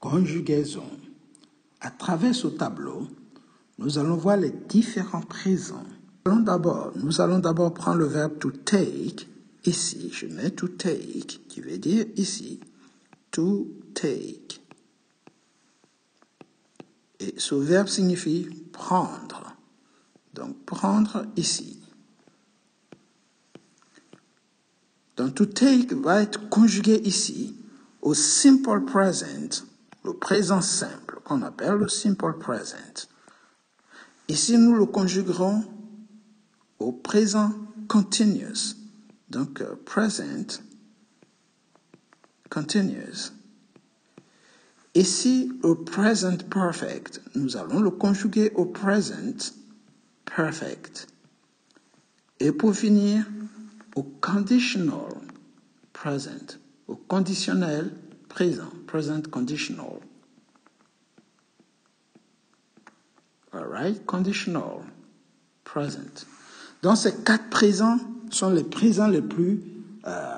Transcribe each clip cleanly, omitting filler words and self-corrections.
conjugaison. À travers ce tableau, nous allons voir les différents présents. Nous allons d'abord prendre le verbe to take. Ici, je mets to take, qui veut dire ici, to take. Et ce verbe signifie prendre. Donc, prendre ici. Donc, to take va être conjugué ici au simple present, le présent simple, qu'on appelle le simple present. Ici, nous le conjuguerons au présent continuous. Donc, present continuous. Ici, au present perfect, nous allons le conjuguer au present perfect. Et pour finir, au conditional present, au conditionnel présent, present conditional. All right, conditional present. Donc, ces quatre présents sont les présents les plus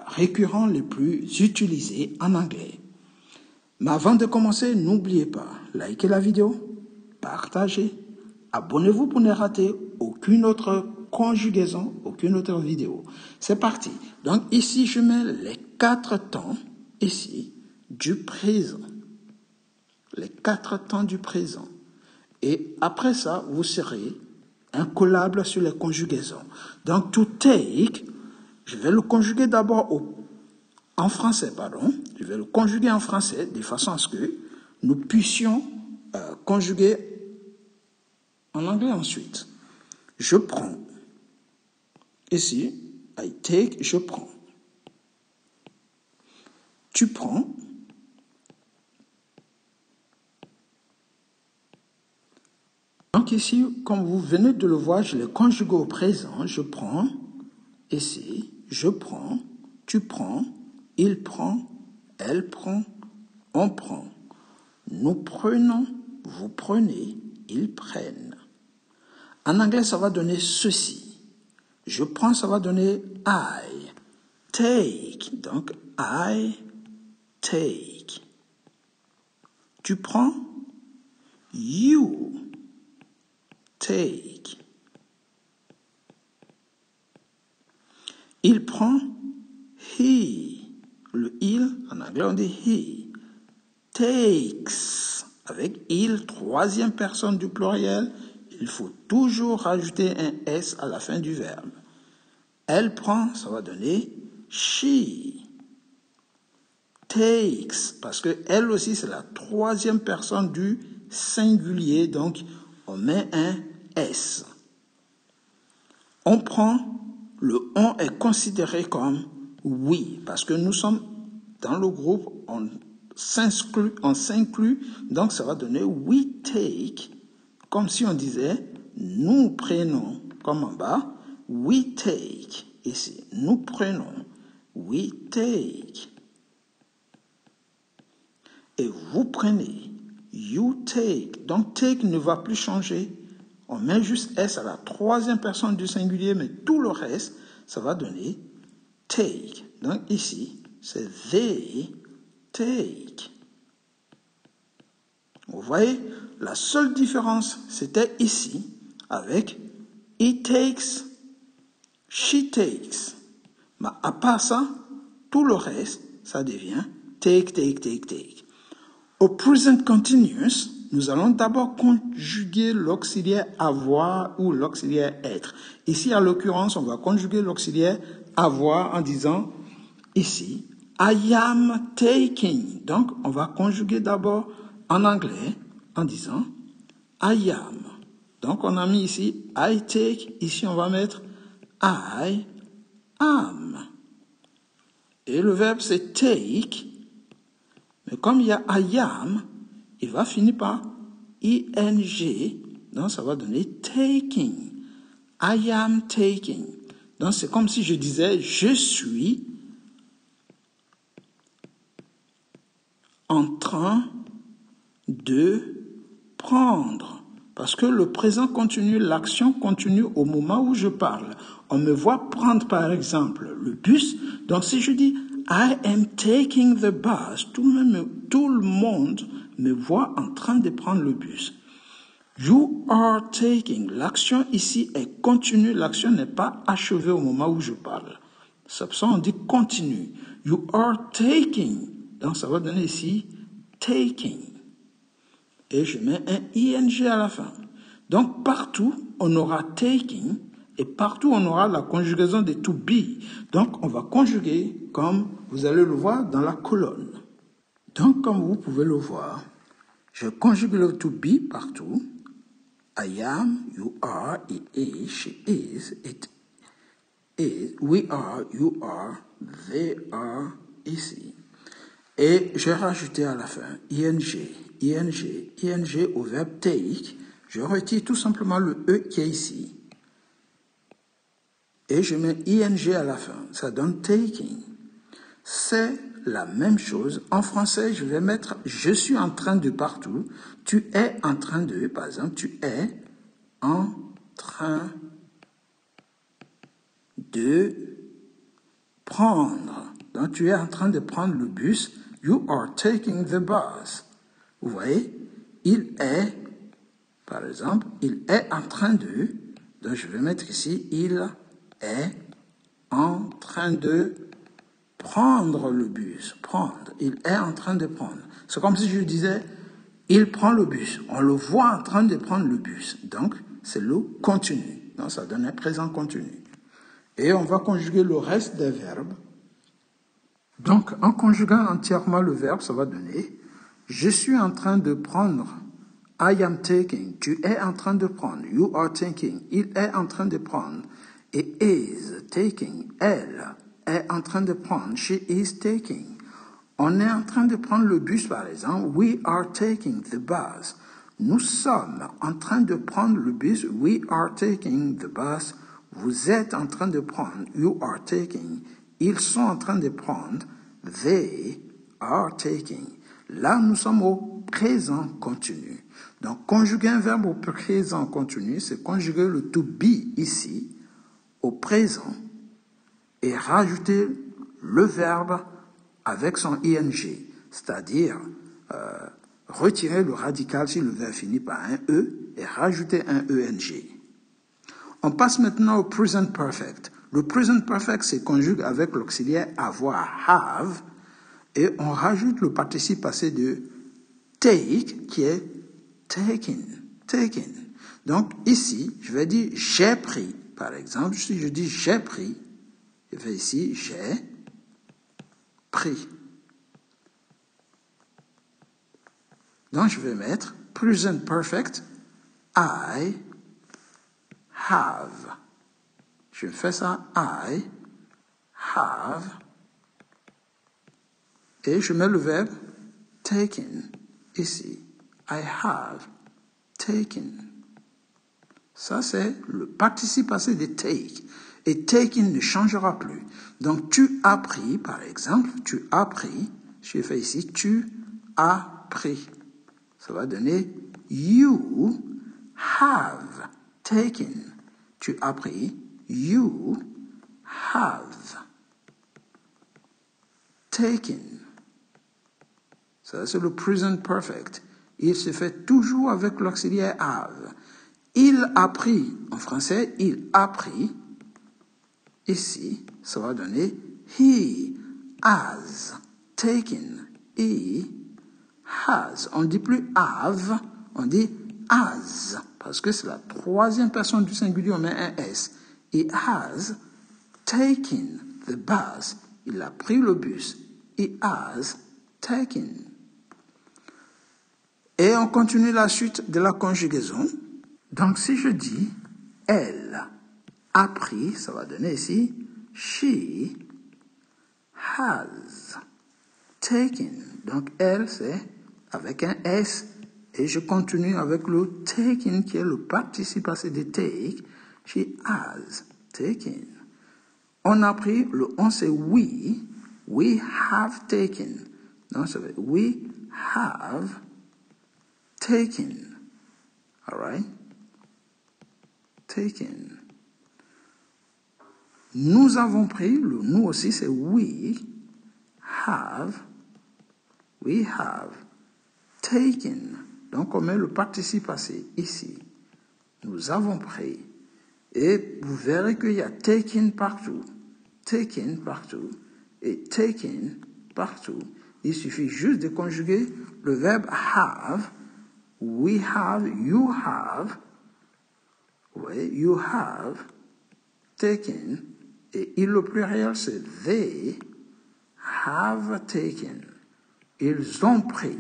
récurrents, les plus utilisés en anglais. Mais avant de commencer, n'oubliez pas, likez la vidéo, partagez, abonnez-vous pour ne rater aucune autre conjugaison, aucune autre vidéo. C'est parti. Donc ici, je mets les quatre temps, ici, du présent. Les quatre temps du présent. Et après ça, vous serez incollable sur les conjugaisons. Donc, to take, je vais le conjuguer d'abord en français, pardon. Je vais le conjuguer en français de façon à ce que nous puissions conjuguer en anglais ensuite. Je prends. Ici, I take, je prends. Tu prends. Donc ici, comme vous venez de le voir, je l'ai conjugué au présent. Je prends. Ici, je prends. Tu prends. Il prend. Elle prend. On prend. Nous prenons. Vous prenez. Ils prennent. En anglais, ça va donner ceci. Je prends, ça va donner I. Take. Donc, I take. Tu prends. You take. Il prend. He. Le il, en anglais, on dit he. Takes. Avec il, troisième personne du pluriel, il faut toujours rajouter un S à la fin du verbe. Elle prend, ça va donner she. Takes, parce que elle aussi, c'est la troisième personne du singulier, donc on met un S. On prend, le on est considéré comme oui, parce que nous sommes dans le groupe, on s'inclut, donc ça va donner we take, comme si on disait nous prenons, comme en bas, we take, ici, nous prenons, we take. Et vous prenez, you take. Donc take ne va plus changer. On met juste S à la troisième personne du singulier, mais tout le reste, ça va donner take. Donc ici, c'est they take. Vous voyez, la seule différence, c'était ici, avec he takes, she takes. Mais à part ça, tout le reste, ça devient take, take, take, take. Au present continuous, nous allons d'abord conjuguer l'auxiliaire avoir ou l'auxiliaire être. Ici, en l'occurrence, on va conjuguer l'auxiliaire avoir en disant, ici, I am taking. Donc, on va conjuguer d'abord en anglais en disant I am. Donc, on a mis ici I take. Ici, on va mettre I am. Et le verbe, c'est take. Mais comme il y a I am, il va finir par ing. Donc, ça va donner taking. I am taking. Donc, c'est comme si je disais je suis en train de prendre. Parce que le présent continue, l'action continue au moment où je parle. On me voit prendre, par exemple, le bus. Donc, si je dis I am taking the bus, tout le monde me voit en train de prendre le bus. You are taking. L'action ici est continue. L'action n'est pas achevée au moment où je parle. C'est pour ça qu'on dit continue. You are taking. Donc, ça va donner ici taking. Et je mets un ing à la fin. Donc, partout, on aura taking. Et partout, on aura la conjugaison de to be. Donc, on va conjuguer comme vous allez le voir dans la colonne. Donc, comme vous pouvez le voir, je conjugue le to be partout. I am, you are, he is, she is, it is, we are, you are, they are, ici. Et j'ai rajouté à la fin ing au verbe take. Je retire tout simplement le E qui est ici. Et je mets ing à la fin. Ça donne taking. C'est la même chose. En français, je vais mettre je suis en train de partout. Tu es en train de, par exemple, tu es en train de prendre. Donc, tu es en train de prendre le bus. You are taking the bus. Vous voyez, il est, par exemple, il est en train de, donc je vais mettre ici, il est en train de prendre le bus. Prendre. Il est en train de prendre. C'est comme si je disais, il prend le bus. On le voit en train de prendre le bus. Donc, c'est le continu. Donc, ça donne un présent continu. Et on va conjuguer le reste des verbes. Donc, en conjuguant entièrement le verbe, ça va donner je suis en train de prendre. I am taking. Tu es en train de prendre. You are taking. Il est en train de prendre. Et is taking. Elle est en train de prendre. She is taking. On est en train de prendre le bus, par exemple. We are taking the bus. Nous sommes en train de prendre le bus. We are taking the bus. Vous êtes en train de prendre. You are taking. Ils sont en train de prendre. They are taking. Là, nous sommes au présent continu. Donc, conjuguer un verbe au présent continu, c'est conjuguer le to be ici, au présent, et rajouter le verbe avec son ing, c'est-à-dire retirer le radical si le verbe finit par un e et rajouter un eng. On passe maintenant au present perfect. Le present perfect se conjugue avec l'auxiliaire avoir, have, et on rajoute le participe passé de take qui est taken, taken. Donc ici, je vais dire j'ai pris. Par exemple, si je dis j'ai pris, je fais ici j'ai pris. Donc je vais mettre present perfect, I have. Je fais ça, I have. Et je mets le verbe taken ici. I have taken. Ça, c'est le participe passé de take. Et taken ne changera plus. Donc, tu as pris, par exemple, tu as pris. Je fais ici, tu as pris. Ça va donner you have taken. Tu as pris. You have taken. Ça, c'est le present perfect. Il se fait toujours avec l'auxiliaire have. Il a pris, en français, il a pris. Ici, ça va donner he has taken. He has. On ne dit plus have, on dit has. Parce que c'est la troisième personne du singulier, on met un S. He has taken the bus. Il a pris le bus. He has taken. Et on continue la suite de la conjugaison. Donc, si je dis elle a pris, ça va donner ici she has taken. Donc, elle, c'est avec un S. Et je continue avec le taken qui est le participe passé de take. She has taken. On a pris, le on c'est we. We have taken. Donc, ça veut dire we have taken. All right? Taken. Nous avons pris, le nous aussi c'est we have taken. Donc on met le participe passé ici. Nous avons pris. Et vous verrez qu'il y a taken partout et taken partout. Il suffit juste de conjuguer le verbe have. We have, you have. Oui, you have taken. Et il au pluriel, c'est they have taken. Ils ont pris.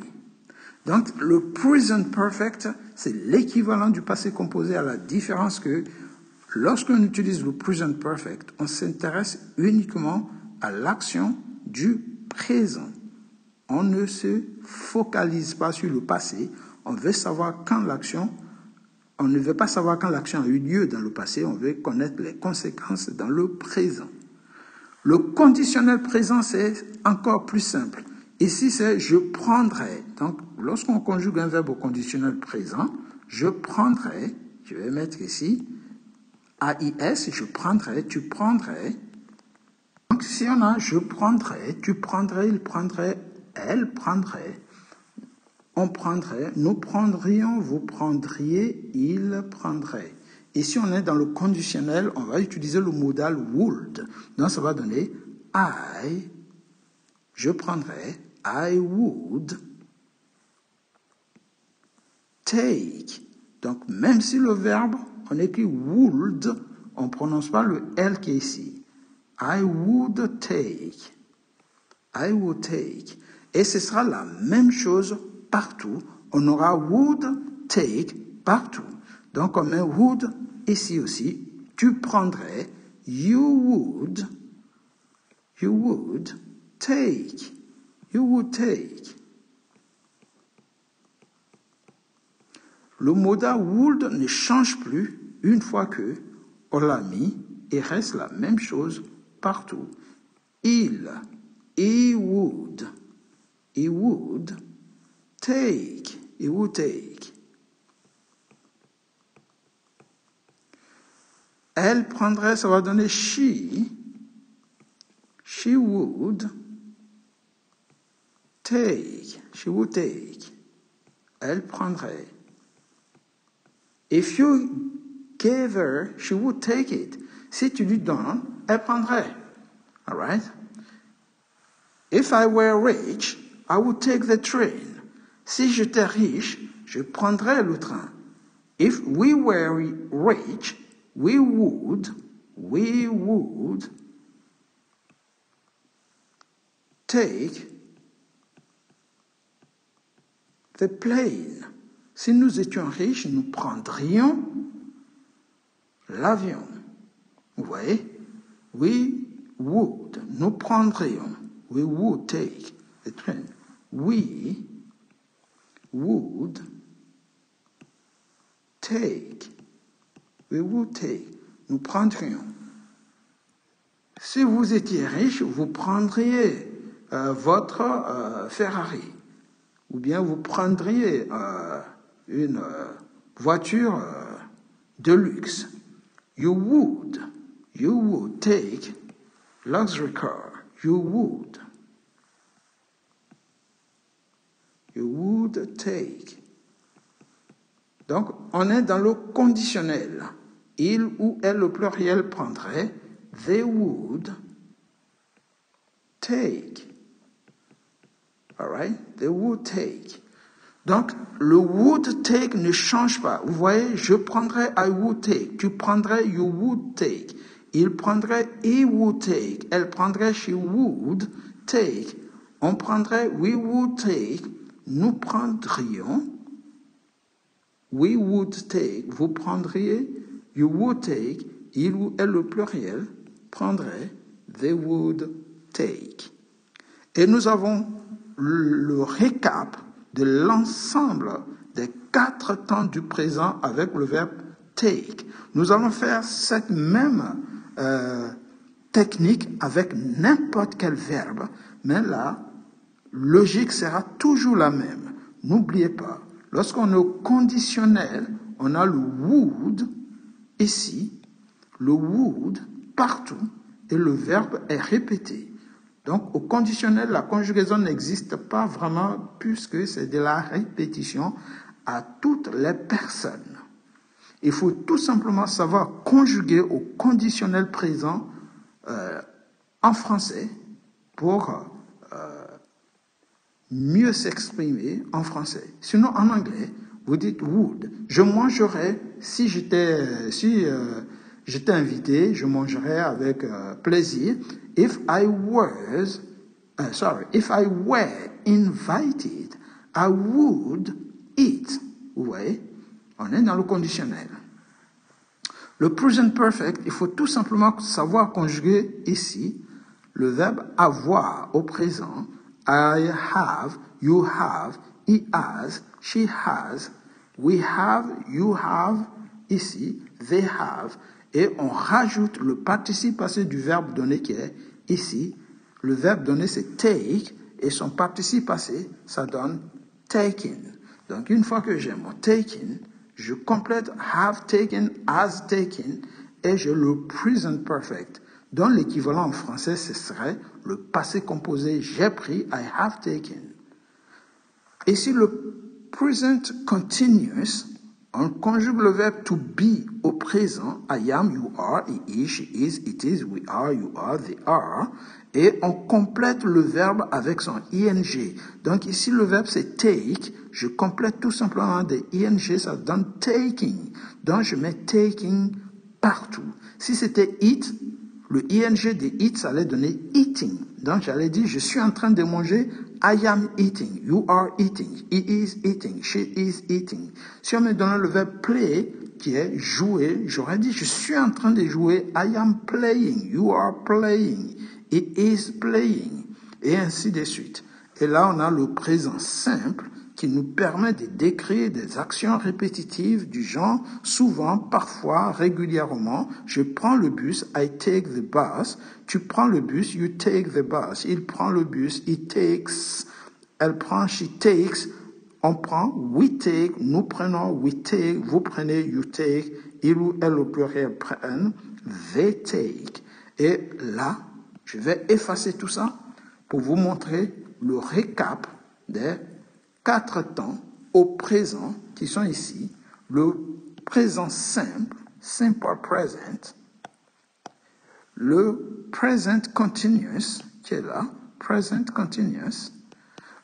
Donc, le present perfect, c'est l'équivalent du passé composé, à la différence que lorsqu'on utilise le present perfect, on s'intéresse uniquement à l'action du présent. On ne se focalise pas sur le passé. On veut savoir quand l'action, on ne veut pas savoir quand l'action a eu lieu dans le passé, on veut connaître les conséquences dans le présent. Le conditionnel présent, c'est encore plus simple. Ici, c'est « je prendrai ». Donc, lorsqu'on conjugue un verbe au conditionnel présent, « je prendrai », je vais mettre ici, AIS, « je prendrai », « tu prendrais ». Donc, si on a « je prendrai »,« tu prendrais »,« il prendrait »,« elle prendrait », on prendrait, nous prendrions, vous prendriez, il prendrait. Et si on est dans le conditionnel, on va utiliser le modal would. Donc, ça va donner I, je prendrais, I would take. Donc, même si le verbe, on écrit would, on ne prononce pas le L qui est ici. I would take. I would take. Et ce sera la même chose partout. On aura would take partout. Donc, on met would ici aussi. Tu prendrais, you would take. You would take. Le modal would ne change plus une fois que on l'a mis et reste la même chose partout. He would take. He would take. Elle prendrait, ça va donner she would take. She would take. Elle prendrait. If you gave her, she would take it. Si tu lui donnes, elle prendrait. All right? If I were rich, I would take the train. Si j'étais riche, je prendrais le train. If we were rich, we would take the plane. Si nous étions riches, nous prendrions l'avion. Vous voyez? We would. Nous prendrions. We would take the train. We would take. We would take. Nous prendrions. Si vous étiez riche, vous prendriez votre Ferrari. Ou bien vous prendriez une voiture de luxe. You would take luxury car. You would take. Donc, on est dans le conditionnel. Il ou elle, le pluriel, prendrait. They would take. All right? They would take. Donc, le would take ne change pas. Vous voyez, je prendrais, I would take. Tu prendrais, you would take. Il prendrait, he would take. Elle prendrait, she would take. On prendrait, we would take. Nous prendrions. We would take. Vous prendriez, you would take. Il ou elle, le pluriel, prendrait. They would take. Et nous avons le récap de l'ensemble des 4 temps du présent avec le verbe take. Nous allons faire cette même technique avec n'importe quel verbe, mais la logique sera toujours la même. N'oubliez pas, lorsqu'on est au conditionnel, on a le would ici, le would partout, et le verbe est répété. Donc, au conditionnel, la conjugaison n'existe pas vraiment puisque c'est de la répétition à toutes les personnes. Il faut tout simplement savoir conjuguer au conditionnel présent en français pour mieux s'exprimer en français. Sinon, en anglais, vous dites would. Je mangerais, si j'étais invité, je mangerais avec plaisir. If I were invited, I would eat. Vous voyez, on est dans le conditionnel. Le present perfect, il faut tout simplement savoir conjuguer ici le verbe avoir au présent. I have, you have, he has, she has, we have, you have, ici, they have, et on rajoute le participe passé du verbe donné qui est ici. Le verbe donné c'est take, et son participe passé, ça donne taken. Donc une fois que j'ai mon taken, je complète have taken, has taken, et j'ai le present perfect. Dont l'équivalent en français, ce serait le passé composé j'ai pris, I have taken. Et si le present continuous, on conjugue le verbe to be au présent, I am, you are, he is, she is, it is, we are, you are, they are, et on complète le verbe avec son ing. Donc ici le verbe c'est take, je complète tout simplement des ing, ça donne taking. Donc je mets taking partout. Si c'était eat, le ing de eat, ça allait donner eating. Donc, j'allais dire, je suis en train de manger, I am eating, you are eating, he is eating, she is eating. Si on me donnait le verbe play, qui est jouer, j'aurais dit, je suis en train de jouer, I am playing, you are playing, he is playing, et ainsi de suite. Et là, on a le présent simple, qui nous permet de décrire des actions répétitives du genre souvent, parfois, régulièrement. Je prends le bus, I take the bus. Tu prends le bus, you take the bus. Il prend le bus, he takes. Elle prend, she takes. On prend, we take. Nous prenons, we take. Vous prenez, you take. Il ou elle au pluriel prennent, they take. Et là, je vais effacer tout ça pour vous montrer le récap des 4 temps au présent qui sont ici, le présent simple, simple present, le present continuous qui est là, present continuous,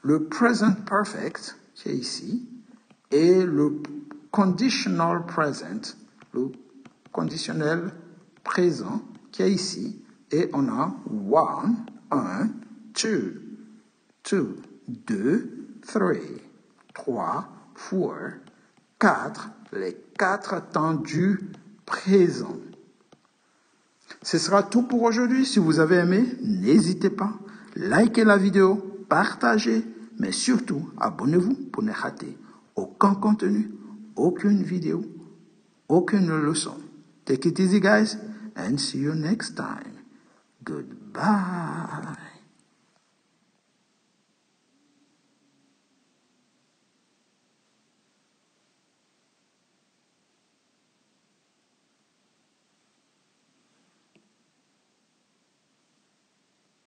le present perfect qui est ici, et le conditional present, le conditionnel présent qui est ici, et on a one, un, two, deux, 3, 4, les 4 temps du présent. Ce sera tout pour aujourd'hui. Si vous avez aimé, n'hésitez pas, likez la vidéo, partagez, mais surtout, abonnez-vous pour ne rater aucun contenu, aucune vidéo, aucune leçon. Take it easy, guys, and see you next time. Goodbye.